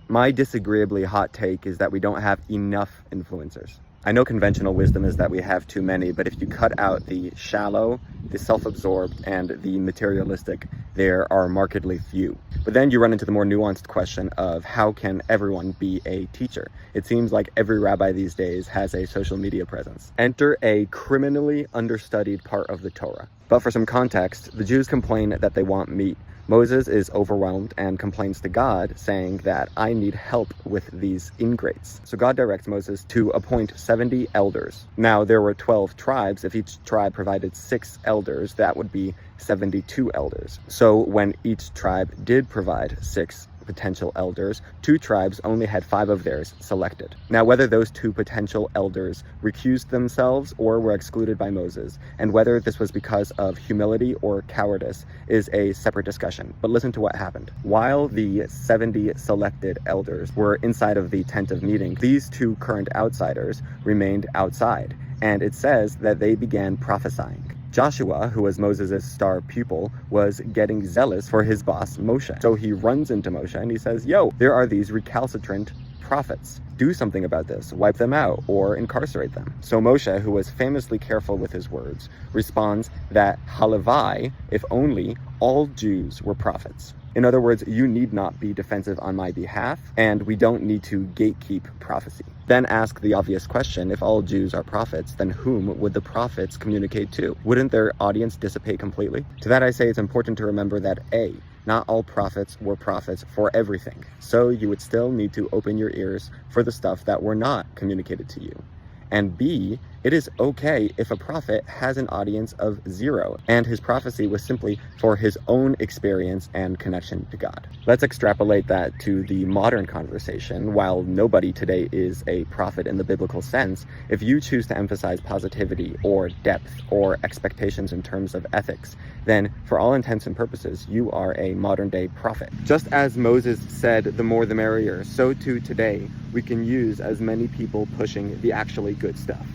My disagreeably hot take is that we don't have enough influencers. I know conventional wisdom is that we have too many, but if you cut out the shallow, the self-absorbed, and the materialistic, there are markedly few. But then you run into the more nuanced question of how can everyone be a teacher? It seems like every rabbi these days has a social media presence. Enter a criminally understudied part of the Torah. But for some context, the Jews complain that they want meat. Moses is overwhelmed and complains to God, saying that I need help with these ingrates. So God directs Moses to appoint 70 elders. Now, there were 12 tribes. If each tribe provided 6 elders, that would be 72 elders. So when each tribe did provide 6 potential elders, 2 tribes only had 5 of theirs selected. Now, whether those 2 potential elders recused themselves or were excluded by Moses, and whether this was because of humility or cowardice, is a separate discussion. But listen to what happened. While the 70 selected elders were inside of the tent of meeting, these 2 current outsiders remained outside, and it says that they began prophesying. Joshua, who was Moses' star pupil, was getting zealous for his boss, Moshe. So he runs into Moshe and he says, yo, there are these recalcitrant prophets. Do something about this, wipe them out, or incarcerate them. So Moshe, who was famously careful with his words, responds that halavai, if only all Jews were prophets. In other words, you need not be defensive on my behalf, and we don't need to gatekeep prophecy. Then ask the obvious question, if all Jews are prophets, then whom would the prophets communicate to? Wouldn't their audience dissipate completely? To that I say it's important to remember that A, not all prophets were prophets for everything, so you would still need to open your ears for the stuff that were not communicated to you. And B, it is okay if a prophet has an audience of 0, and his prophecy was simply for his own experience and connection to God. Let's extrapolate that to the modern conversation. While nobody today is a prophet in the biblical sense, if you choose to emphasize positivity or depth or expectations in terms of ethics, then for all intents and purposes, you are a modern day prophet. Just as Moses said, the more the merrier, so too today, we can use as many people pushing the actually good stuff.